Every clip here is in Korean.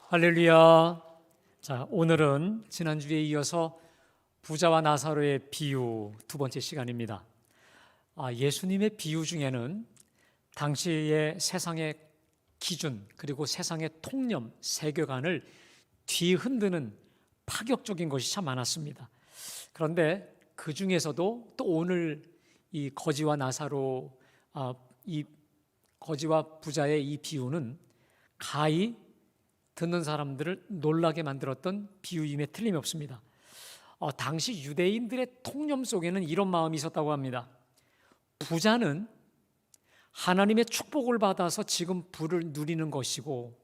할렐루야. 자, 오늘은 지난주에 이어서 부자와 나사로의 비유 두 번째 시간입니다. 예수님의 비유 중에는 당시의 세상의 기준 그리고 세상의 통념, 세계관을 뒤흔드는 파격적인 것이 참 많았습니다. 그런데 그 중에서도 또 오늘 이 거지와 나사로, 이 거지와 부자의 이 비유는 가히 듣는 사람들을 놀라게 만들었던 비유임에 틀림이 없습니다. 당시 유대인들의 통념 속에는 이런 마음이 있었다고 합니다. 부자는 하나님의 축복을 받아서 지금 부를 누리는 것이고,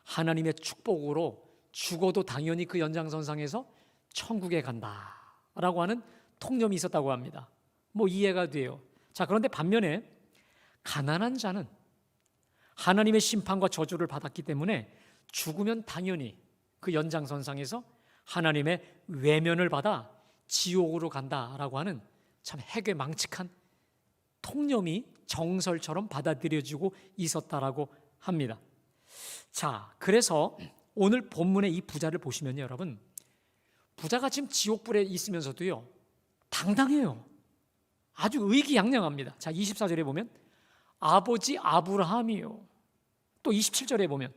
하나님의 축복으로 죽어도 당연히 그 연장선상에서 천국에 간다라고 하는 통념이 있었다고 합니다. 이해가 돼요. 자, 그런데 반면에 가난한 자는 하나님의 심판과 저주를 받았기 때문에 죽으면 당연히 그 연장선상에서 하나님의 외면을 받아 지옥으로 간다라고 하는 참 해괴망측한 통념이 정설처럼 받아들여지고 있었다라고 합니다. 자, 그래서 오늘 본문의 이 부자를 보시면요, 여러분, 부자가 지금 지옥불에 있으면서도요, 당당해요. 아주 의기양양합니다. 자, 24절에 보면 아버지 아브라함이요. 또 27절에 보면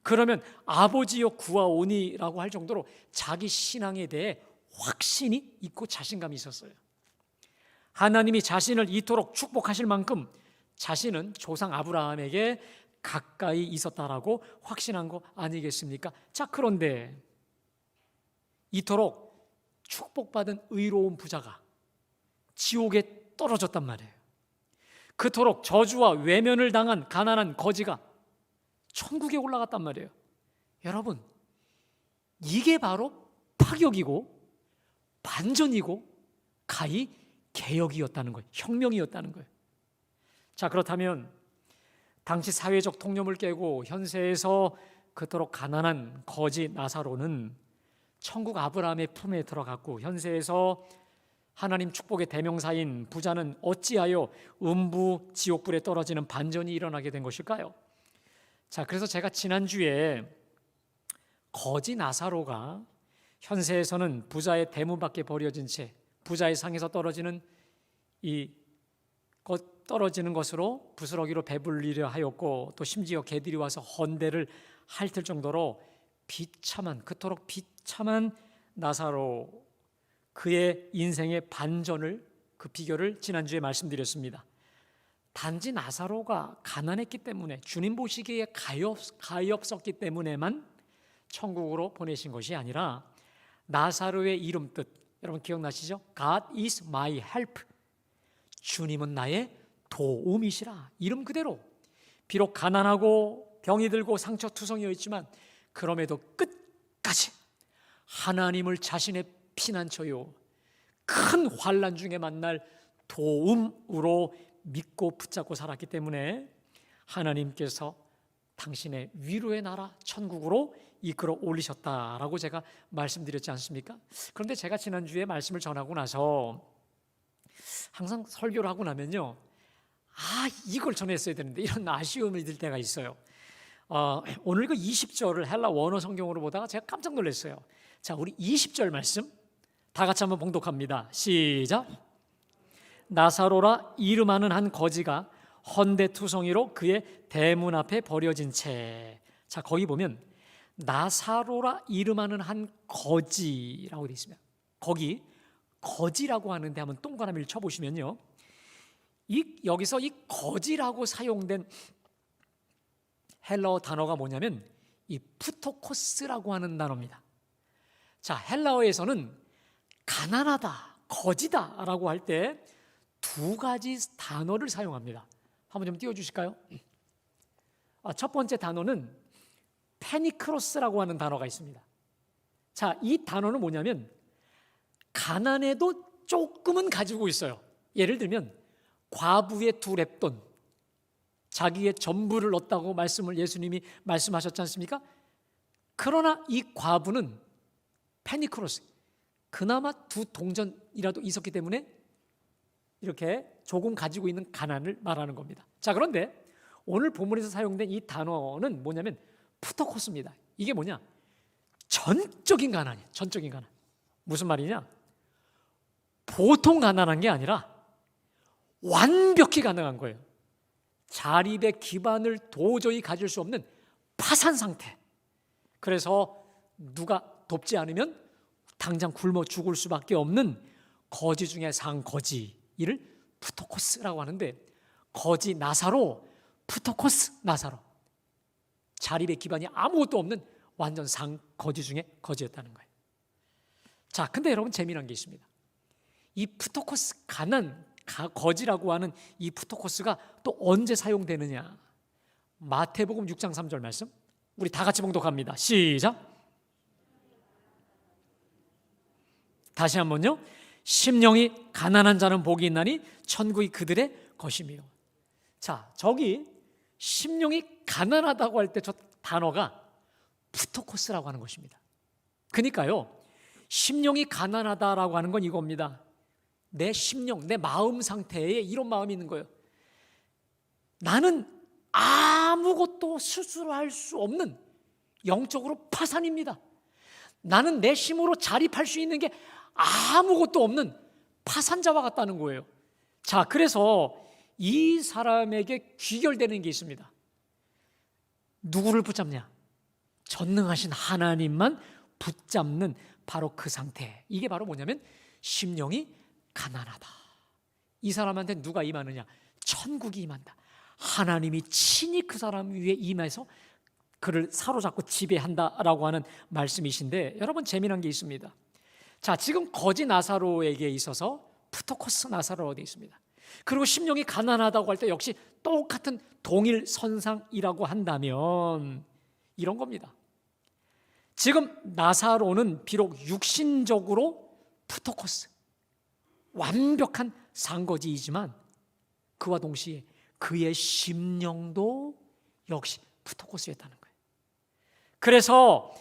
그러면 아버지여 구하오니라고 할 정도로 자기 신앙에 대해 확신이 있고 자신감이 있었어요. 하나님이 자신을 이토록 축복하실 만큼 자신은 조상 아브라함에게 가까이 있었다라고 확신한 거 아니겠습니까? 자, 그런데 이토록 축복받은 의로운 부자가 지옥에 떨어졌단 말이에요. 그토록 저주와 외면을 당한 가난한 거지가 천국에 올라갔단 말이에요. 여러분, 이게 바로 파격이고 반전이고 가히 개혁이었다는 거예요. 혁명이었다는 거예요. 자, 그렇다면 당시 사회적 통념을 깨고 현세에서 그토록 가난한 거지 나사로는 천국 아브라함의 품에 들어갔고, 현세에서 하나님 축복의 대명사인 부자는 어찌하여 음부 지옥불에 떨어지는 반전이 일어나게 된 것일까요? 자, 그래서 제가 지난주에 거지 나사로가 현세에서는 부자의 대문 밖에 버려진 채 부자의 상에서 떨어지는 것으로 부스러기로 배불리려 하였고, 또 심지어 개들이 와서 헌대를 핥을 정도로 그토록 비참한 나사로, 그의 인생의 반전을, 그 비결을 지난주에 말씀드렸습니다. 단지 나사로가 가난했기 때문에, 주님 보시기에 가엾었기 때문에만 천국으로 보내신 것이 아니라 나사로의 이름 뜻, 여러분 기억나시죠? God is my help. 주님은 나의 도움이시라. 이름 그대로 비록 가난하고 병이 들고 상처투성이었지만 그럼에도 끝까지 하나님을 자신의 피난처요, 큰 환난 중에 만날 도움으로 믿고 붙잡고 살았기 때문에 하나님께서 당신의 위로의 나라 천국으로 이끌어 올리셨다라고 제가 말씀드렸지 않습니까? 그런데 제가 지난주에 말씀을 전하고 나서 항상 설교를 하고 나면요, 이걸 전했어야 되는데 이런 아쉬움이 들 때가 있어요. 오늘 그 20절을 헬라 원어 성경으로 보다가 제가 깜짝 놀랐어요. 자, 우리 20절 말씀 다 같이 한번 봉독합니다. 시작. 나사로라 이름하는 한 거지가 헌대투성이로 그의 대문 앞에 버려진 채. 자, 거기 보면 나사로라 이름하는 한 거지라고 되어 있습니다. 거기 거지라고 하는데 한번 동그라미를 쳐보시면요, 여기서 이 거지라고 사용된 헬라어 단어가 뭐냐면 이 푸토코스라고 하는 단어입니다. 자, 헬라어에서는 가난하다, 거지다라고 할 때 두 가지 단어를 사용합니다. 한번 좀 띄워주실까요? 첫 번째 단어는 페니크로스라고 하는 단어가 있습니다. 자, 이 단어는 뭐냐면 가난해도 조금은 가지고 있어요. 예를 들면 과부의 두 렙돈, 자기의 전부를 얻다고 예수님이 말씀하셨지 않습니까? 그러나 이 과부는 페니크로스, 그나마 두 동전이라도 있었기 때문에 이렇게 조금 가지고 있는 가난을 말하는 겁니다. 자, 그런데 오늘 본문에서 사용된 이 단어는 뭐냐면 푸토코스입니다. 이게 뭐냐? 전적인 가난이에요. 전적인 가난. 무슨 말이냐? 보통 가난한 게 아니라 완벽히 가난한 거예요. 자립의 기반을 도저히 가질 수 없는 파산 상태. 그래서 누가 돕지 않으면 당장 굶어 죽을 수밖에 없는 거지 중에 상거지, 이를 푸토코스라고 하는데, 거지 나사로, 푸토코스 나사로, 자립의 기반이 아무것도 없는 완전 상거지 중에 거지였다는 거예요. 자, 근데 여러분 재미난 게 있습니다. 이 푸토코스, 거지라고 하는 이 푸토코스가 또 언제 사용되느냐? 마태복음 6장 3절 말씀, 우리 다 같이 봉독합니다. 시작. 다시 한번요. 심령이 가난한 자는 복이 있나니 천국이 그들의 것이며. 자, 저기 심령이 가난하다고 할 때 저 단어가 푸토코스라고 하는 것입니다. 그러니까요, 심령이 가난하다라고 하는 건 이겁니다. 내 심령, 내 마음 상태에 이런 마음이 있는 거예요. 나는 아무것도 스스로 할 수 없는 영적으로 파산입니다. 나는 내 힘으로 자립할 수 있는 게 아무것도 없는 파산자와 같다는 거예요. 자, 그래서 이 사람에게 귀결되는 게 있습니다. 누구를 붙잡냐? 전능하신 하나님만 붙잡는 바로 그 상태. 이게 바로 뭐냐면 심령이 가난하다. 이 사람한테 누가 임하느냐? 천국이 임한다. 하나님이 친히 그 사람 위에 임해서 그를 사로잡고 지배한다라고 하는 말씀이신데, 여러분 재미난 게 있습니다. 자, 지금 거지 나사로에게 있어서 푸토코스 나사로가 되어 있습니다. 그리고 심령이 가난하다고 할 때 역시 똑같은 동일 선상이라고 한다면 이런 겁니다. 지금 나사로는 비록 육신적으로 푸토코스, 완벽한 상거지이지만 그와 동시에 그의 심령도 역시 푸토코스였다는 거예요. 그래서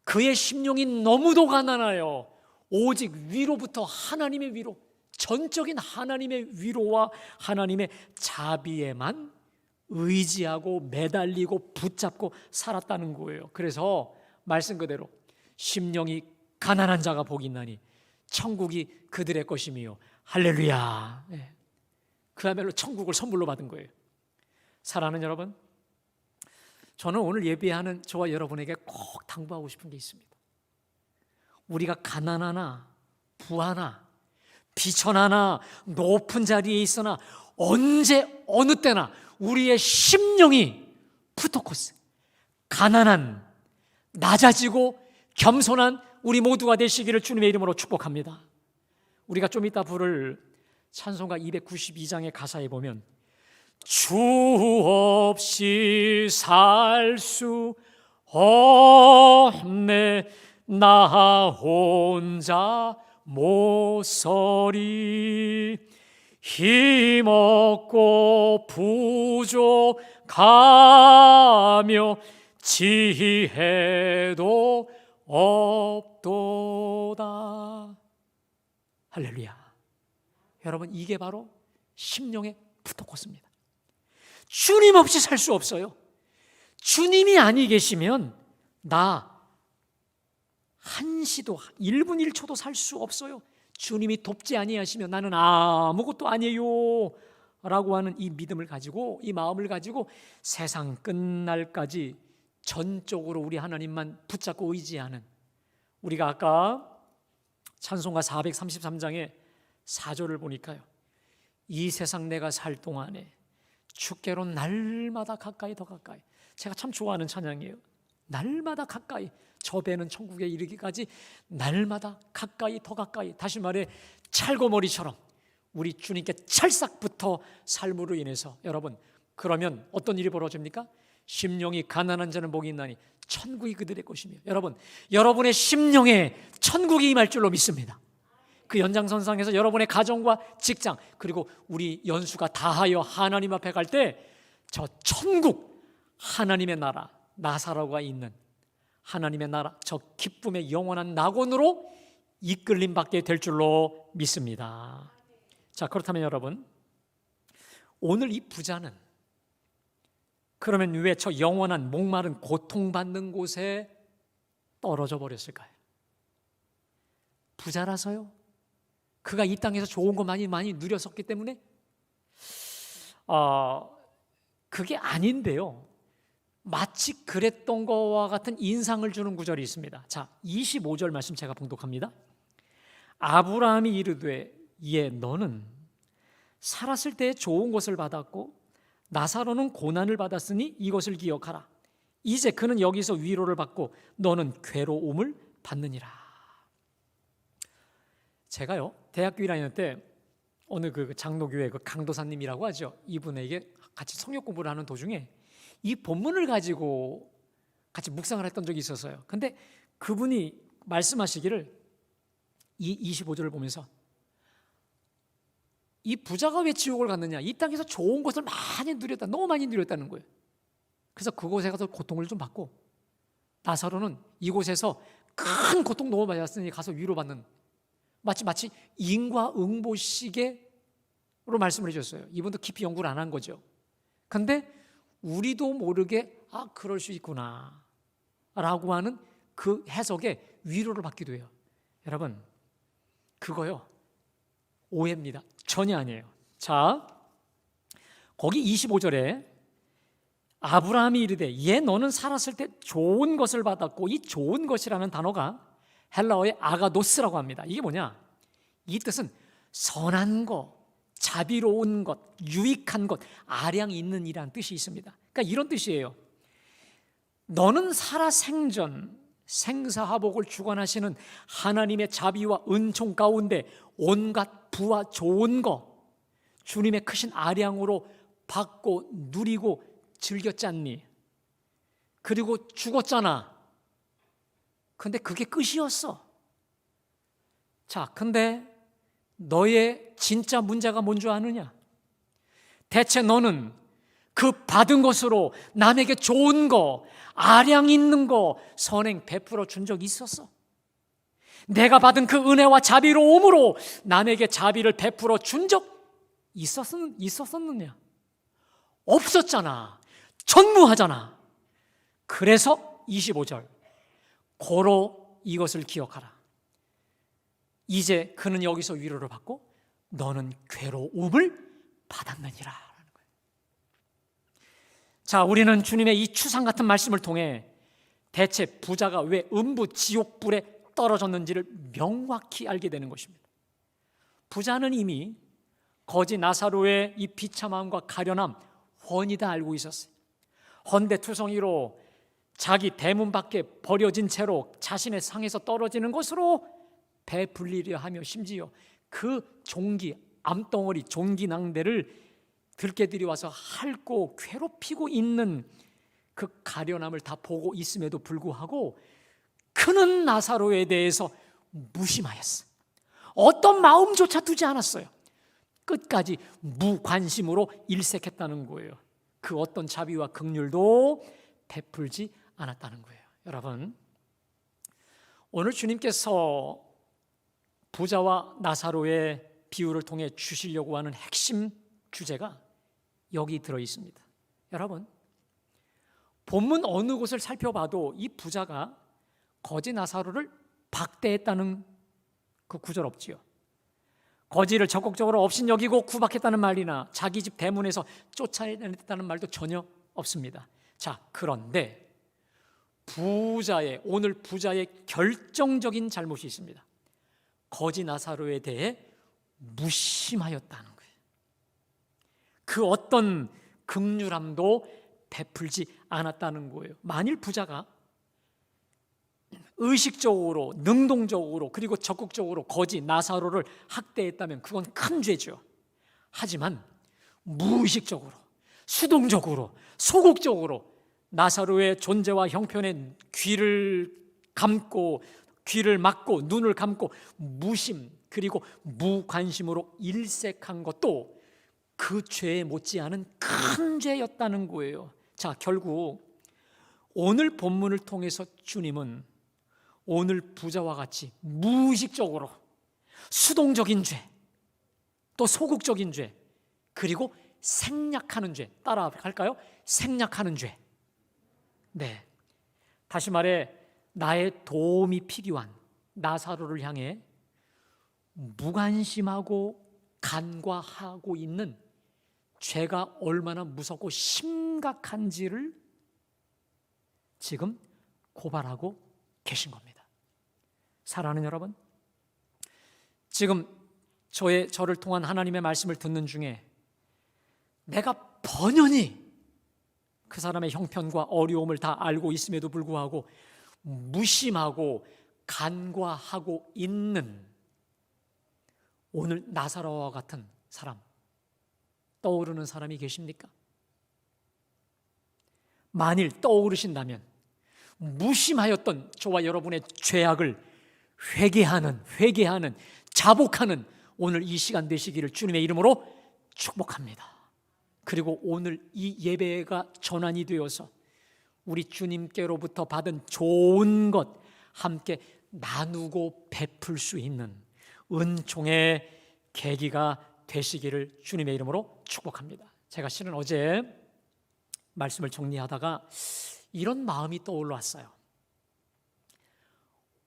그의 심령이 너무도 가난하여 오직 위로부터 하나님의 위로, 전적인 하나님의 위로와 하나님의 자비에만 의지하고 매달리고 붙잡고 살았다는 거예요. 그래서 말씀 그대로 심령이 가난한 자가 복이 있나니 천국이 그들의 것이며, 할렐루야. 네. 그야말로 천국을 선물로 받은 거예요. 사랑하는 여러분, 저는 오늘 예배하는 저와 여러분에게 꼭 당부하고 싶은 게 있습니다. 우리가 가난하나 부하나 비천하나 높은 자리에 있으나 언제 어느 때나 우리의 심령이 푸토코스, 가난한, 낮아지고 겸손한 우리 모두가 되시기를 주님의 이름으로 축복합니다. 우리가 좀 이따 부를 찬송가 292장의 가사에 보면 주 없이 살 수 없네 나 혼자 못 서리 힘없고 부족하며 지혜도 없도다. 할렐루야. 여러분, 이게 바로 심령의 푸토코스입니다. 주님 없이 살 수 없어요. 주님이 아니 계시면 나 한시도 1분 1초도 살 수 없어요. 주님이 돕지 아니하시면 나는 아무것도 아니에요 라고 하는 이 믿음을 가지고, 이 마음을 가지고 세상 끝날까지 전적으로 우리 하나님만 붙잡고 의지하는, 우리가 아까 찬송가 433장의 4절을 보니까요, 이 세상 내가 살 동안에 주께로 날마다 가까이 더 가까이. 제가 참 좋아하는 찬양이에요. 날마다 가까이, 저 배는 천국에 이르기까지 날마다 가까이 더 가까이. 다시 말해 찰고머리처럼 우리 주님께 찰싹부터 삶으로 인해서, 여러분, 그러면 어떤 일이 벌어집니까? 심령이 가난한 자는 복이 있나니 천국이 그들의 것이며. 여러분, 여러분의 심령에 천국이 임할 줄로 믿습니다. 그 연장선상에서 여러분의 가정과 직장, 그리고 우리 연수가 다하여 하나님 앞에 갈 때 저 천국, 하나님의 나라, 나사로가 있는 하나님의 나라, 저 기쁨의 영원한 낙원으로 이끌림 받게 될 줄로 믿습니다. 자, 그렇다면 여러분, 오늘 이 부자는 그러면 왜 저 영원한 목마른 고통받는 곳에 떨어져 버렸을까요? 부자라서요? 그가 이 땅에서 좋은 거 많이 누렸었기 때문에? 그게 아닌데요. 마치 그랬던 거와 같은 인상을 주는 구절이 있습니다. 자, 25절 말씀 제가 봉독합니다. 아브라함이 이르되 예 너는 살았을 때 좋은 것을 받았고 나사로는 고난을 받았으니 이것을 기억하라. 이제 그는 여기서 위로를 받고 너는 괴로움을 받느니라. 제가요 대학교 1학년 때 어느 그 장로교회 그 강도사님이라고 하죠. 이분에게 같이 성역 공부를 하는 도중에 이 본문을 가지고 같이 묵상을 했던 적이 있었어요. 근데 그분이 말씀하시기를 이 25절을 보면서 이 부자가 왜 지옥을 갔느냐? 이 땅에서 좋은 것을 많이 누렸다. 너무 많이 누렸다는 거예요. 그래서 그곳에 가서 고통을 좀 받고 나사로는 이곳에서 큰 고통 너무 많이 받았으니 가서 위로받는 마치 인과응보식으로 말씀을 해줬어요. 이분도 깊이 연구를 안 한 거죠. 근데 우리도 모르게 그럴 수 있구나 라고 하는 그 해석에 위로를 받기도 해요. 여러분 그거요 오해입니다. 전혀 아니에요. 자, 거기 25절에 아브라함이 이르되 예 너는 살았을 때 좋은 것을 받았고 이 좋은 것이라는 단어가 헬라어의 아가도스라고 합니다. 이게 뭐냐? 이 뜻은 선한 것, 자비로운 것, 유익한 것, 아량이 있는 이라는 뜻이 있습니다. 그러니까 이런 뜻이에요. 너는 살아생전 생사화복을 주관하시는 하나님의 자비와 은총 가운데 온갖 부와 좋은 것 주님의 크신 아량으로 받고 누리고 즐겼잖니. 그리고 죽었잖아. 근데 그게 끝이었어. 자, 근데 너의 진짜 문제가 뭔 줄 아느냐? 대체 너는 그 받은 것으로 남에게 좋은 거, 아량 있는 거 선행 베풀어 준 적 있었어? 내가 받은 그 은혜와 자비로움으로 남에게 자비를 베풀어 준 적 있었느냐? 없었잖아. 전무하잖아. 그래서 25절 고로 이것을 기억하라. 이제 그는 여기서 위로를 받고 너는 괴로움을 받았느니라. 자, 우리는 주님의 이 추상 같은 말씀을 통해 대체 부자가 왜 음부 지옥불에 떨어졌는지를 명확히 알게 되는 것입니다. 부자는 이미 거지 나사로의 이 비참함과 가련함 훤히 다 알고 있었어요. 헌데투성이로 자기 대문 밖에 버려진 채로 자신의 상에서 떨어지는 것으로 배불리려 하며 심지어 그 종기, 암덩어리, 종기낭대를 들깨 들여와서 핥고 괴롭히고 있는 그 가련함을 다 보고 있음에도 불구하고 그는 나사로에 대해서 무심하였어. 어떤 마음조차 두지 않았어요. 끝까지 무관심으로 일색했다는 거예요. 그 어떤 자비와 긍휼도 베풀지 않았다는 거예요. 여러분, 오늘 주님께서 부자와 나사로의 비유를 통해 주시려고 하는 핵심 주제가 여기 들어 있습니다. 여러분, 본문 어느 곳을 살펴봐도 이 부자가 거지 나사로를 박대했다는 그 구절 없지요. 거지를 적극적으로 업신여기고 구박했다는 말이나 자기 집 대문에서 쫓아냈다는 말도 전혀 없습니다. 자, 그런데 오늘 부자의 결정적인 잘못이 있습니다. 거지 나사로에 대해 무심하였다는 거예요. 그 어떤 긍휼함도 베풀지 않았다는 거예요. 만일 부자가 의식적으로, 능동적으로, 그리고 적극적으로 거지 나사로를 학대했다면 그건 큰 죄죠. 하지만 무의식적으로, 수동적으로, 소극적으로 나사로의 존재와 형편에 귀를 감고, 귀를 막고, 눈을 감고 무심 그리고 무관심으로 일색한 것도 그 죄에 못지않은 큰 죄였다는 거예요. 자, 결국 오늘 본문을 통해서 주님은 오늘 부자와 같이 무의식적으로 수동적인 죄, 또 소극적인 죄, 그리고 생략하는 죄, 따라갈까요? 생략하는 죄. 네. 다시 말해 나의 도움이 필요한 나사로를 향해 무관심하고 간과하고 있는 죄가 얼마나 무섭고 심각한지를 지금 고발하고 계신 겁니다. 사랑하는 여러분, 지금 저를 통한 하나님의 말씀을 듣는 중에 내가 번연히 그 사람의 형편과 어려움을 다 알고 있음에도 불구하고 무심하고 간과하고 있는 오늘 나사로와 같은 사람 떠오르는 사람이 계십니까? 만일 떠오르신다면 무심하였던 저와 여러분의 죄악을 회개하는 자복하는 오늘 이 시간 되시기를 주님의 이름으로 축복합니다. 그리고 오늘 이 예배가 전환이 되어서 우리 주님께로부터 받은 좋은 것 함께 나누고 베풀 수 있는 은총의 계기가 되시기를 주님의 이름으로 축복합니다. 제가 실은 어제 말씀을 정리하다가 이런 마음이 떠올랐어요.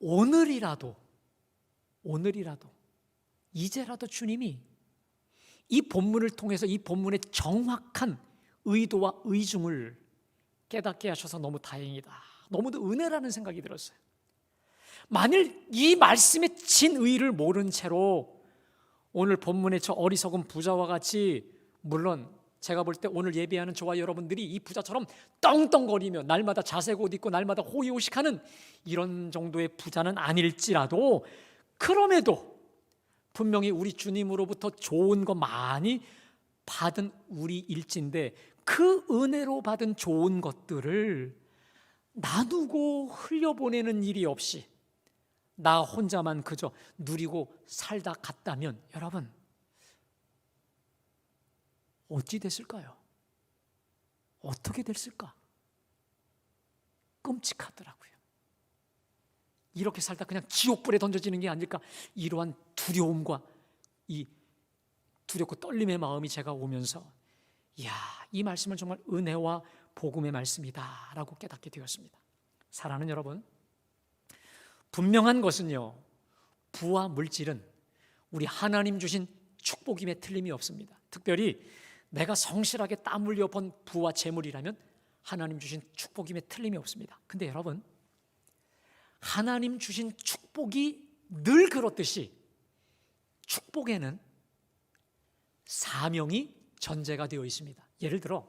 오늘이라도 이제라도 주님이 이 본문을 통해서 이 본문의 정확한 의도와 의중을 깨닫게 하셔서 너무 다행이다. 너무도 은혜라는 생각이 들었어요. 만일 이 말씀의 진의를 모른 채로 오늘 본문의 저 어리석은 부자와 같이, 물론 제가 볼 때 오늘 예배하는 저와 여러분들이 이 부자처럼 떵떵거리며 날마다 자색 옷 입고 날마다 호의호식하는 이런 정도의 부자는 아닐지라도, 그럼에도 분명히 우리 주님으로부터 좋은 거 많이 받은 우리일진데 그 은혜로 받은 좋은 것들을 나누고 흘려보내는 일이 없이 나 혼자만 그저 누리고 살다 갔다면 여러분 어찌 됐을까요? 어떻게 됐을까? 끔찍하더라고요. 이렇게 살다 그냥 지옥불에 던져지는 게 아닐까, 이러한 두려움과 이 두렵고 떨림의 마음이 제가 오면서 이야, 이 말씀은 정말 은혜와 복음의 말씀이다 라고 깨닫게 되었습니다. 사랑하는 여러분, 분명한 것은요, 부와 물질은 우리 하나님 주신 축복임에 틀림이 없습니다. 특별히 내가 성실하게 땀 흘려 번 부와 재물이라면 하나님 주신 축복임에 틀림이 없습니다. 근데 여러분, 하나님 주신 축복이 늘 그렇듯이 축복에는 사명이 전제가 되어 있습니다. 예를 들어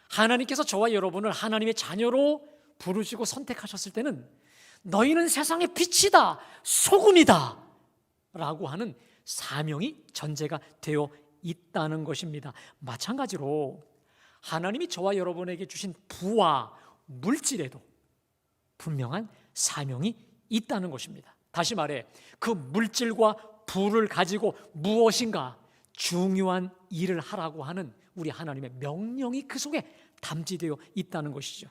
하나님께서 저와 여러분을 하나님의 자녀로 부르시고 선택하셨을 때는 너희는 세상의 빛이다, 소금이다 라고 하는 사명이 전제가 되어 있다는 것입니다. 마찬가지로 하나님이 저와 여러분에게 주신 부와 물질에도 분명한 사명이 있다는 것입니다. 다시 말해 그 물질과 부를 가지고 무엇인가 중요한 일을 하라고 하는 우리 하나님의 명령이 그 속에 담지되어 있다는 것이죠.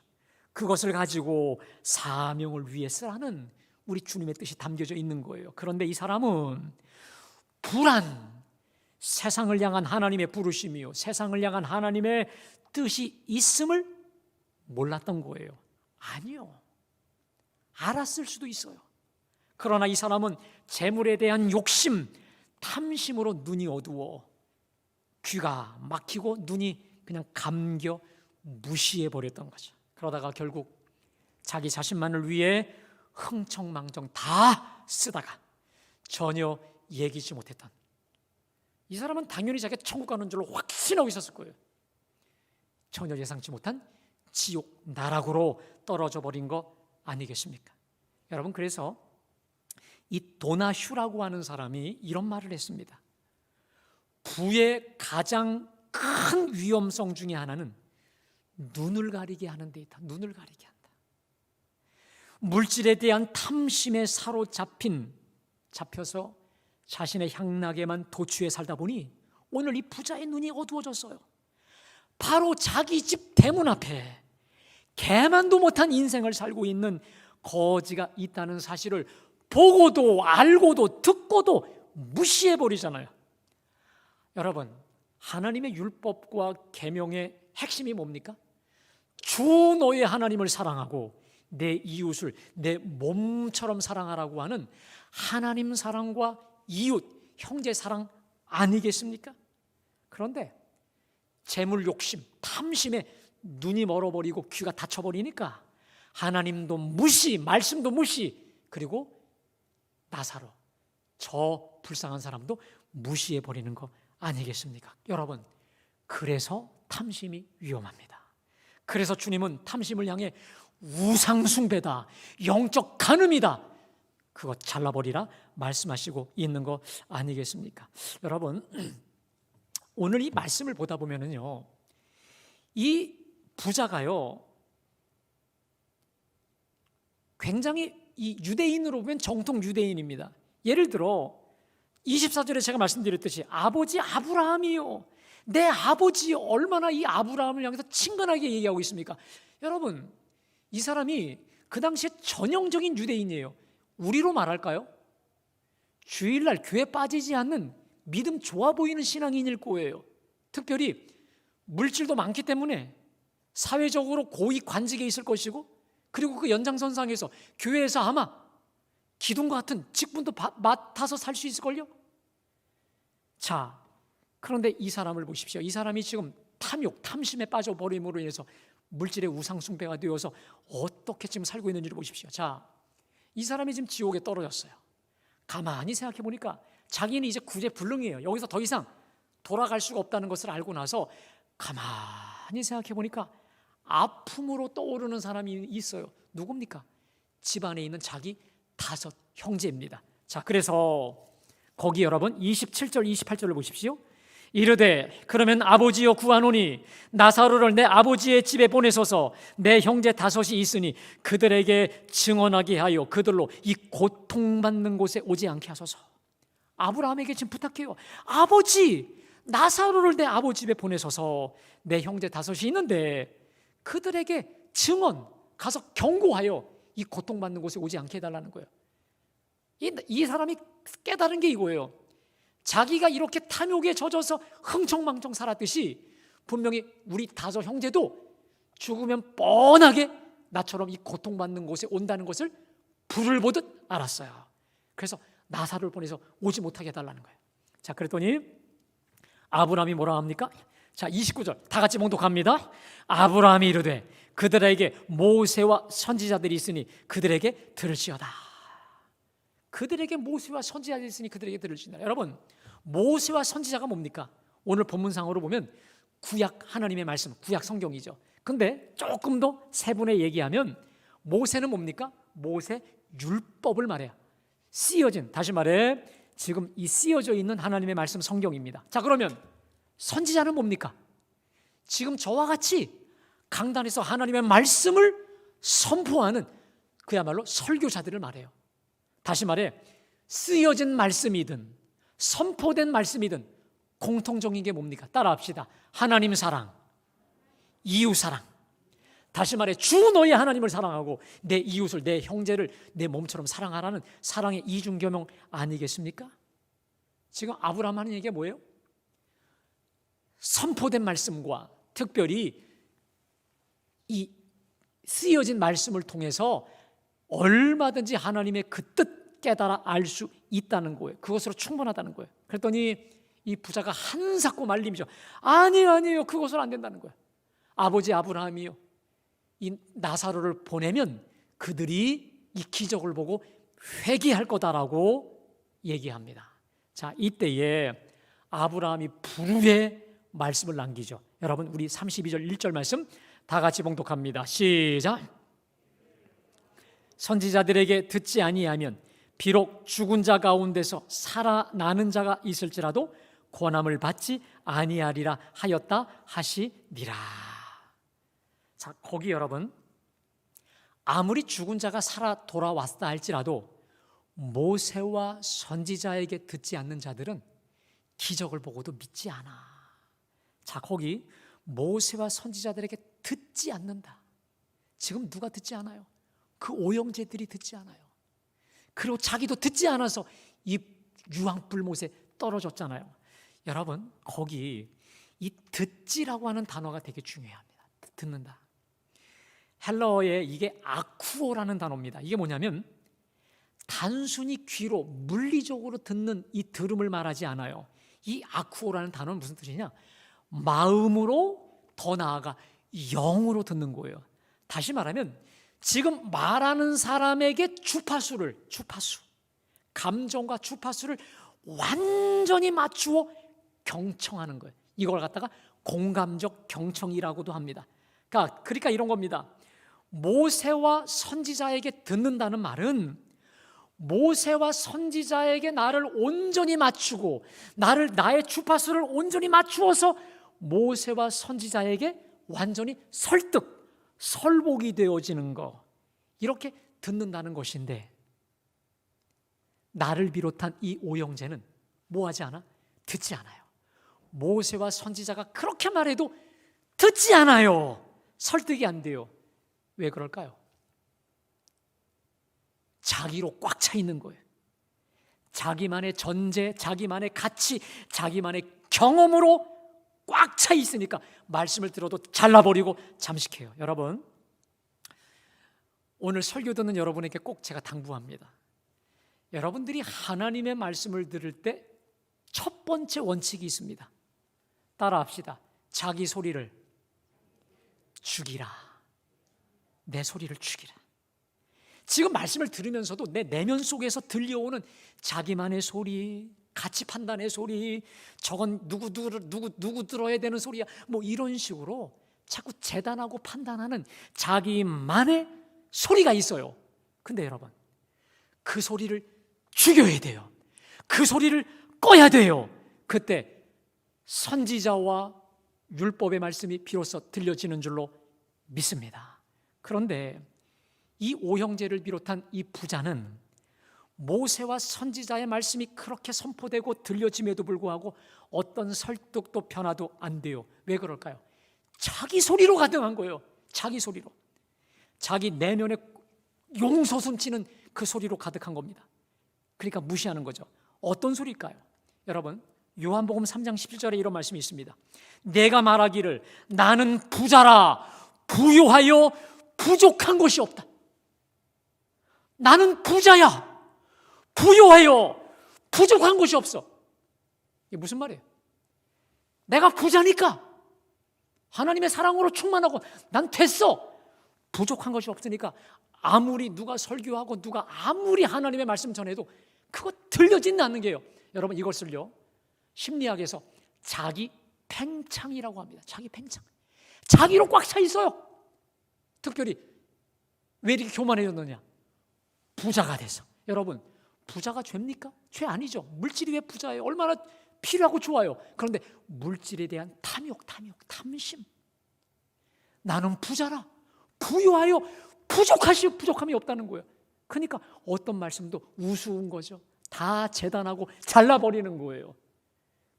그것을 가지고 사명을 위해 쓰라는 우리 주님의 뜻이 담겨져 있는 거예요. 그런데 이 사람은 불안, 세상을 향한 하나님의 부르심이요, 세상을 향한 하나님의 뜻이 있음을 몰랐던 거예요. 아니요, 알았을 수도 있어요. 그러나 이 사람은 재물에 대한 욕심, 탐심으로 눈이 어두워 귀가 막히고 눈이 그냥 감겨 무시해버렸던 거죠. 그러다가 결국 자기 자신만을 위해 흥청망청 다 쓰다가 전혀 얘기지 못했던, 이 사람은 당연히 자기가 천국 가는 줄로 확신하고 있었을 거예요. 전혀 예상치 못한 지옥 나락으로 떨어져 버린 거 아니겠습니까? 여러분, 그래서 이 도나휴라고 하는 사람이 이런 말을 했습니다. 부의 가장 큰 위험성 중에 하나는 눈을 가리게 하는 데 있다. 눈을 가리게 한다. 물질에 대한 탐심에 잡혀서 자신의 향락에만 도취해 살다 보니 오늘 이 부자의 눈이 어두워졌어요. 바로 자기 집 대문 앞에 개만도 못한 인생을 살고 있는 거지가 있다는 사실을 보고도 알고도 듣고도 무시해버리잖아요. 여러분, 하나님의 율법과 계명의 핵심이 뭡니까? 주 너의 하나님을 사랑하고 내 이웃을 내 몸처럼 사랑하라고 하는 하나님 사랑과 이웃, 형제 사랑 아니겠습니까? 그런데 재물 욕심, 탐심에 눈이 멀어버리고 귀가 닫혀버리니까 하나님도 무시, 말씀도 무시, 그리고 나사로, 저 불쌍한 사람도 무시해버리는 거 아니겠습니까? 여러분, 그래서 탐심이 위험합니다. 그래서 주님은 탐심을 향해 우상숭배다, 영적 간음이다, 그거 잘라버리라 말씀하시고 있는 거 아니겠습니까? 여러분, 오늘 이 말씀을 보다 보면은요, 이 부자가요, 굉장히 이 유대인으로 보면 정통 유대인입니다. 예를 들어 24절에 제가 말씀드렸듯이 아버지 아브라함이요, 내 아버지, 얼마나 이 아브라함을 향해서 친근하게 얘기하고 있습니까? 여러분, 이 사람이 그 당시에 전형적인 유대인이에요. 우리로 말할까요? 주일날 교회 빠지지 않는 믿음 좋아 보이는 신앙인일 거예요. 특별히 물질도 많기 때문에 사회적으로 고위 관직에 있을 것이고, 그리고 그 연장선상에서 교회에서 아마 기둥과 같은 직분도 맡아서 살 수 있을걸요? 자, 그런데 이 사람을 보십시오. 이 사람이 지금 탐욕, 탐심에 빠져버림으로 인해서 물질의 우상숭배가 되어서 어떻게 지금 살고 있는지를 보십시오. 자, 이 사람이 지금 지옥에 떨어졌어요. 가만히 생각해 보니까 자기는 이제 구제불능이에요. 여기서 더 이상 돌아갈 수가 없다는 것을 알고 나서 가만히 생각해 보니까 아픔으로 떠오르는 사람이 있어요. 누굽니까? 집안에 있는 자기 5 형제입니다. 자, 그래서 거기 여러분 27절 28절을 보십시오. 이르되 그러면 아버지여 구하노니 나사로를 내 아버지의 집에 보내소서. 내 형제 5이 있으니 그들에게 증언하게 하여 그들로 이 고통받는 곳에 오지 않게 하소서. 아브라함에게 지금 부탁해요. 아버지, 나사로를 내 아버지 집에 보내소서. 내 형제 5이 있는데 그들에게 증언, 가서 경고하여 이 고통받는 곳에 오지 않게 해달라는 거예요. 이 사람이 깨달은 게 이거예요. 자기가 이렇게 탐욕에 젖어서 흥청망청 살았듯이 분명히 우리 5 형제도 죽으면 뻔하게 나처럼 이 고통받는 곳에 온다는 것을 불을 보듯 알았어요. 그래서 나사로를 보내서 오지 못하게 해달라는 거예요. 자, 그랬더니 아브라함이 뭐라 합니까? 자, 29절 다 같이 봉독합니다. 아브라함이 이르되 그들에게 모세와 선지자들이 있으니 그들에게 들을지어다. 그들에게 모세와 선지자들이 있으니 그들에게 들을지어다. 여러분, 모세와 선지자가 뭡니까? 오늘 본문상으로 보면 구약 하나님의 말씀, 구약 성경이죠. 근데 조금 더 세분에 얘기하면 모세는 뭡니까? 모세 율법을 말해요. 쓰여진, 다시 말해 지금 이 쓰여져 있는 하나님의 말씀 성경입니다. 자, 그러면 선지자는 뭡니까? 지금 저와 같이 강단에서 하나님의 말씀을 선포하는 그야말로 설교자들을 말해요. 다시 말해 쓰여진 말씀이든 선포된 말씀이든 공통적인 게 뭡니까? 따라합시다. 하나님 사랑, 이웃 사랑. 다시 말해 주 너의 하나님을 사랑하고 내 이웃을, 내 형제를 내 몸처럼 사랑하라는 사랑의 이중교명 아니겠습니까? 지금 아브라함 하는 얘기가 뭐예요? 선포된 말씀과 특별히 이 쓰여진 말씀을 통해서 얼마든지 하나님의 그 뜻 깨달아 알 수 있다는 거예요. 그것으로 충분하다는 거예요. 그랬더니 이 부자가 한사코 말림이죠. 아니에요. 그것은 안 된다는 거예요. 아버지 아브라함이요, 이 나사로를 보내면 그들이 이 기적을 보고 회개할 거다라고 얘기합니다. 자, 이때에 아브라함이 불후의 말씀을 남기죠. 여러분, 우리 32절 1절 말씀 다 같이 봉독합니다. 시작. 선지자들에게 듣지 아니하면 비록 죽은 자 가운데서 살아나는 자가 있을지라도 권함을 받지 아니하리라 하였다 하시니라. 자, 거기 여러분, 아무리 죽은 자가 살아 돌아왔다 할지라도 모세와 선지자에게 듣지 않는 자들은 기적을 보고도 믿지 않아. 자, 거기 모세와 선지자들에게 듣지 않는다. 지금 누가 듣지 않아요? 그 오형제들이 듣지 않아요. 그리고 자기도 듣지 않아서 이 유황불못에 떨어졌잖아요. 여러분, 거기 이 듣지라고 하는 단어가 되게 중요합니다. 듣는다. 헬러어에 이게 아쿠오라는 단어입니다. 이게 뭐냐면 단순히 귀로 물리적으로 듣는 이 들음을 말하지 않아요. 이 아쿠오라는 단어는 무슨 뜻이냐? 마음으로, 더 나아가 영으로 듣는 거예요. 다시 말하면 지금 말하는 사람에게 주파수, 감정과 주파수를 완전히 맞추어 경청하는 거예요. 이걸 갖다가 공감적 경청이라고도 합니다. 그러니까 이런 겁니다. 모세와 선지자에게 듣는다는 말은 모세와 선지자에게 나를 온전히 맞추고 나의 주파수를 온전히 맞추어서 모세와 선지자에게 완전히 설복이 되어지는 거, 이렇게 듣는다는 것인데, 나를 비롯한 이 오형제는 뭐하지 않아? 듣지 않아요. 모세와 선지자가 그렇게 말해도 듣지 않아요. 설득이 안 돼요. 왜 그럴까요? 자기로 꽉 차 있는 거예요. 자기만의 전제, 자기만의 가치, 자기만의 경험으로 꽉 차 있으니까 말씀을 들어도 잘라버리고 잠식해요. 여러분, 오늘 설교 듣는 여러분에게 꼭 제가 당부합니다. 여러분들이 하나님의 말씀을 들을 때 첫 번째 원칙이 있습니다. 따라합시다. 자기 소리를 죽이라. 내 소리를 죽이라. 지금 말씀을 들으면서도 내 내면 속에서 들려오는 자기만의 소리, 가치 판단의 소리, 저건 누구 들어야 되는 소리야, 뭐 이런 식으로 자꾸 재단하고 판단하는 자기만의 소리가 있어요. 근데 여러분, 그 소리를 죽여야 돼요. 그 소리를 꺼야 돼요. 그때 선지자와 율법의 말씀이 비로소 들려지는 줄로 믿습니다. 그런데 이 오형제를 비롯한 이 부자는 모세와 선지자의 말씀이 그렇게 선포되고 들려짐에도 불구하고 어떤 설득도 변화도 안 돼요. 왜 그럴까요? 자기 소리로 가득한 거예요. 자기 소리로. 자기 내면에 용솟음치는 그 소리로 가득한 겁니다. 그러니까 무시하는 거죠. 어떤 소리일까요? 여러분, 요한복음 3장 17절에 이런 말씀이 있습니다. 내가 말하기를 나는 부자라 부유하여 부족한 것이 없다. 나는 부자야, 부유하여 부족한 것이 없어. 이게 무슨 말이에요? 내가 부자니까 하나님의 사랑으로 충만하고 난 됐어. 부족한 것이 없으니까 아무리 누가 설교하고 누가 아무리 하나님의 말씀 전해도 그거 들려지는 않는 게요. 여러분, 이것을요 심리학에서 자기 팽창이라고 합니다. 자기 팽창. 자기로 꽉 차 있어요. 특별히 왜 이렇게 교만해졌느냐? 부자가 돼서. 여러분, 부자가 죄입니까? 죄 아니죠. 물질이 왜 부자예요? 얼마나 필요하고 좋아요. 그런데 물질에 대한 탐욕, 탐심. 나는 부자라 부유하여 부족함이 없다는 거예요. 그러니까 어떤 말씀도 우스운 거죠. 다 재단하고 잘라버리는 거예요.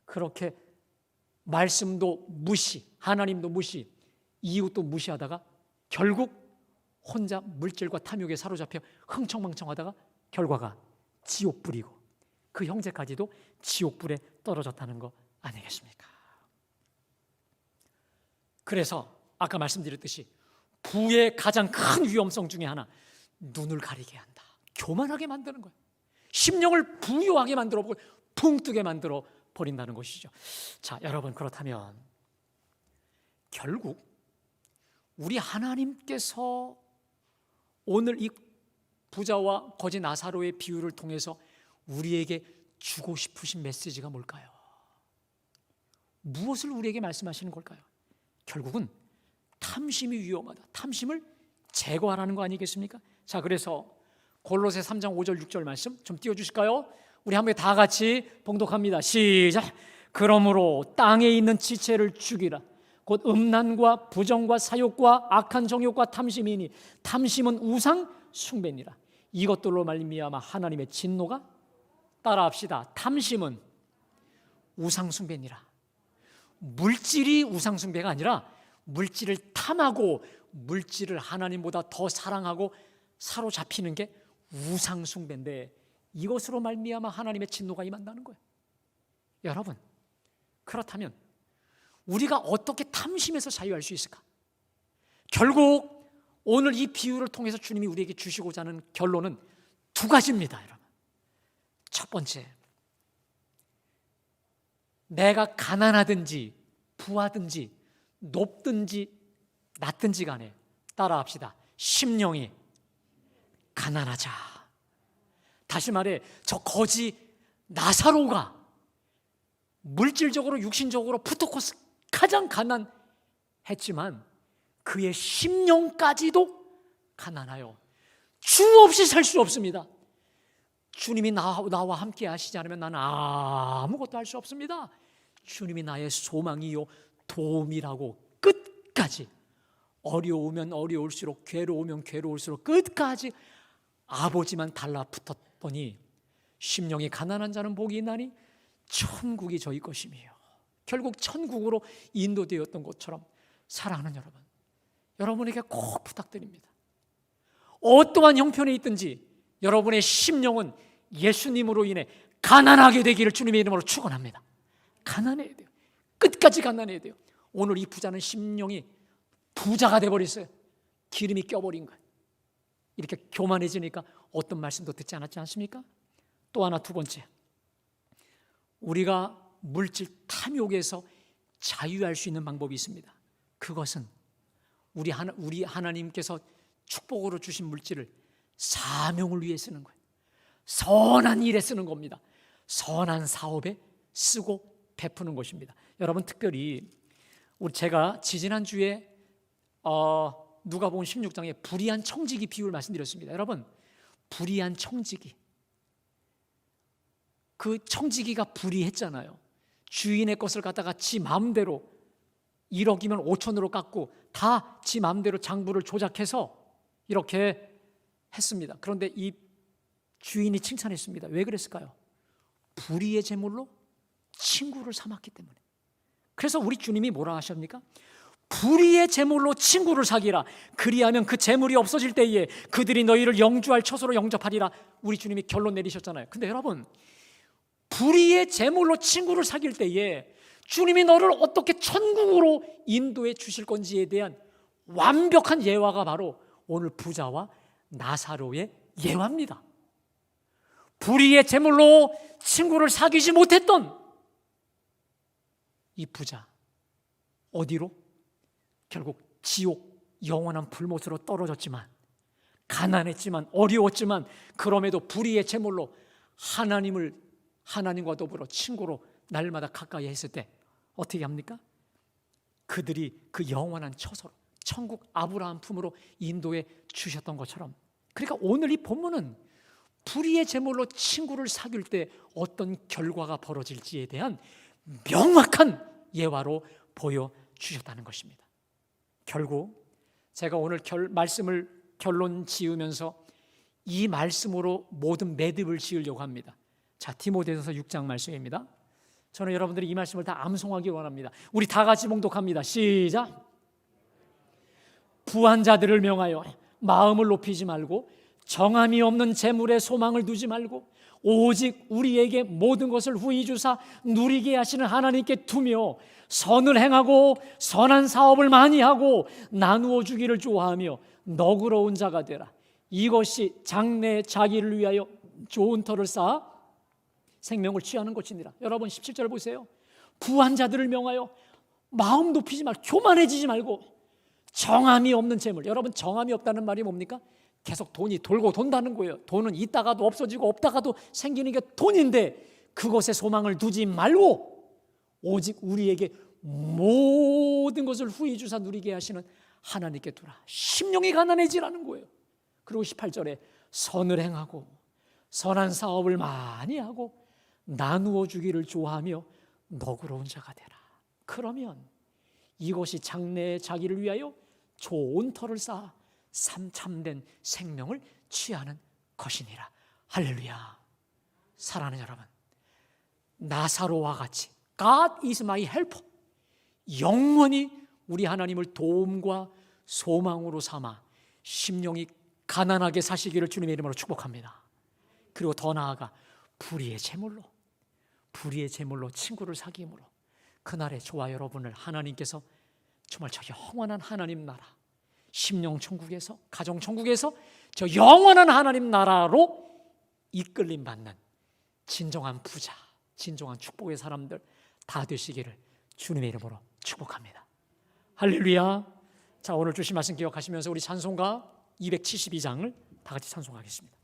그렇게 말씀도 무시, 하나님도 무시, 이웃도 무시하다가 결국 혼자 물질과 탐욕에 사로잡혀 흥청망청하다가 결과가 지옥불이고 그 형제까지도 지옥불에 떨어졌다는 거 아니겠습니까? 그래서 아까 말씀드렸듯이 부의 가장 큰 위험성 중에 하나, 눈을 가리게 한다. 교만하게 만드는 거예요. 심령을 부유하게 만들어보고 붕 뜨게 만들어 버린다는 것이죠. 자, 여러분, 그렇다면 결국 우리 하나님께서 오늘 이 부자와 거지 나사로의 비유를 통해서 우리에게 주고 싶으신 메시지가 뭘까요? 무엇을 우리에게 말씀하시는 걸까요? 결국은 탐심이 위험하다. 탐심을 제거하라는 거 아니겠습니까? 자, 그래서 골로새 3장 5절 6절 말씀 좀 띄워주실까요? 우리 한번 다 같이 봉독합니다. 시작. 그러므로 땅에 있는 지체를 죽이라. 곧 음란과 부정과 사욕과 악한 정욕과 탐심이니 탐심은 우상 숭배니라. 이것들로 말미암아 하나님의 진노가, 따라합시다. 탐심은 우상 숭배니라. 물질이 우상 숭배가 아니라 물질을 탐하고 물질을 하나님보다 더 사랑하고 사로잡히는 게 우상 숭배인데, 이것으로 말미암아 하나님의 진노가 임한다는 거예요. 여러분, 그렇다면 우리가 어떻게 탐심에서 자유할 수 있을까? 결국 오늘 이 비유를 통해서 주님이 우리에게 주시고자 하는 결론은 두 가지입니다, 여러분. 첫 번째, 내가 가난하든지 부하든지 높든지 낮든지 간에 따라합시다. 심령이 가난하자. 다시 말해, 저 거지 나사로가 물질적으로 육신적으로 푸트코스 가장 가난했지만 그의 심령까지도 가난하여 주 없이 살 수 없습니다. 주님이 나와 함께 하시지 않으면 나는 아무것도 할 수 없습니다. 주님이 나의 소망이요 도움이라고 끝까지, 어려우면 어려울수록, 괴로우면 괴로울수록 끝까지 아버지만 달라붙었더니 심령이 가난한 자는 복이 있나니 천국이 저희 것이며, 결국 천국으로 인도되었던 것처럼 사랑하는 여러분, 여러분에게 꼭 부탁드립니다. 어떠한 형편에 있든지 여러분의 심령은 예수님으로 인해 가난하게 되기를 주님의 이름으로 축원합니다. 가난해야 돼요. 끝까지 가난해야 돼요. 오늘 이 부자는 심령이 부자가 돼버렸어요. 기름이 껴버린 거예요. 이렇게 교만해지니까 어떤 말씀도 듣지 않았지 않습니까? 또 하나, 두 번째, 우리가 물질 탐욕에서 자유할 수 있는 방법이 있습니다. 그것은 우리 하나님께서 축복으로 주신 물질을 사명을 위해 쓰는 거예요. 선한 일에 쓰는 겁니다. 선한 사업에 쓰고 베푸는 것입니다. 여러분, 특별히 제가 지지난주에 누가복음 16장에 불의한 청지기 비유를 말씀드렸습니다. 여러분, 불의한 청지기, 그 청지기가 불의했잖아요. 주인의 것을 갖다가 지 마음대로 1억이면 5천으로 깎고 다 지 마음대로 장부를 조작해서 이렇게 했습니다. 그런데 이 주인이 칭찬했습니다. 왜 그랬을까요? 불의의 제물로 친구를 삼았기 때문에. 그래서 우리 주님이 뭐라 하십니까? 불의의 제물로 친구를 사귀라. 그리하면 그 제물이 없어질 때에 그들이 너희를 영주할 처소로 영접하리라. 우리 주님이 결론 내리셨잖아요. 근데 여러분, 불의의 제물로 친구를 사귈 때에 주님이 너를 어떻게 천국으로 인도해 주실 건지에 대한 완벽한 예화가 바로 오늘 부자와 나사로의 예화입니다. 불의의 제물로 친구를 사귀지 못했던 이 부자, 어디로? 결국 지옥 영원한 불못으로 떨어졌지만, 가난했지만 어려웠지만 그럼에도 불의의 제물로 하나님과 더불어 친구로 날마다 가까이 했을 때 어떻게 합니까? 그들이 그 영원한 처소로, 천국 아브라함 품으로 인도해 주셨던 것처럼. 그러니까 오늘 이 본문은 불의의 제물로 친구를 사귈 때 어떤 결과가 벌어질지에 대한 명확한 예화로 보여주셨다는 것입니다. 결국 제가 오늘 말씀을 결론 지으면서 이 말씀으로 모든 매듭을 지으려고 합니다. 자, 디모데전서 6장 말씀입니다. 저는 여러분들이 이 말씀을 다 암송하기 원합니다. 우리 다 같이 봉독합니다. 시작. 부한 자들을 명하여 마음을 높이지 말고 정함이 없는 재물에 소망을 두지 말고 오직 우리에게 모든 것을 후히 주사 누리게 하시는 하나님께 두며 선을 행하고 선한 사업을 많이 하고 나누어 주기를 좋아하며 너그러운 자가 되라. 이것이 장래에 자기를 위하여 좋은 터를 쌓아 생명을 취하는 것이니라. 여러분 17절 보세요. 부한 자들을 명하여 마음 높이지 말고 교만해지지 말고 정함이 없는 재물. 여러분, 정함이 없다는 말이 뭡니까? 계속 돈이 돌고 돈다는 거예요. 돈은 있다가도 없어지고 없다가도 생기는 게 돈인데 그것에 소망을 두지 말고 오직 우리에게 모든 것을 후히 주사 누리게 하시는 하나님께 두라. 심령이 가난해지라는 거예요. 그리고 18절에 선을 행하고 선한 사업을 많이 하고 나누어 주기를 좋아하며 너그러운 자가 되라. 그러면 이것이 장래에 자기를 위하여 좋은 터를 쌓아 참된 생명을 취하는 것이니라. 할렐루야. 사랑하는 여러분, 나사로와 같이 God is my helper, 영원히 우리 하나님을 도움과 소망으로 삼아 심령이 가난하게 사시기를 주님의 이름으로 축복합니다. 그리고 더 나아가 불의의 제물로 친구를 사귐으로 그날의 저와 여러분을 하나님께서 정말 저 영원한 하나님 나라, 심령 천국에서, 가정 천국에서 저 영원한 하나님 나라로 이끌림 받는 진정한 부자, 진정한 축복의 사람들 다 되시기를 주님의 이름으로 축복합니다. 할렐루야. 자, 오늘 주신 말씀 기억하시면서 우리 찬송가 272장을 다 같이 찬송하겠습니다.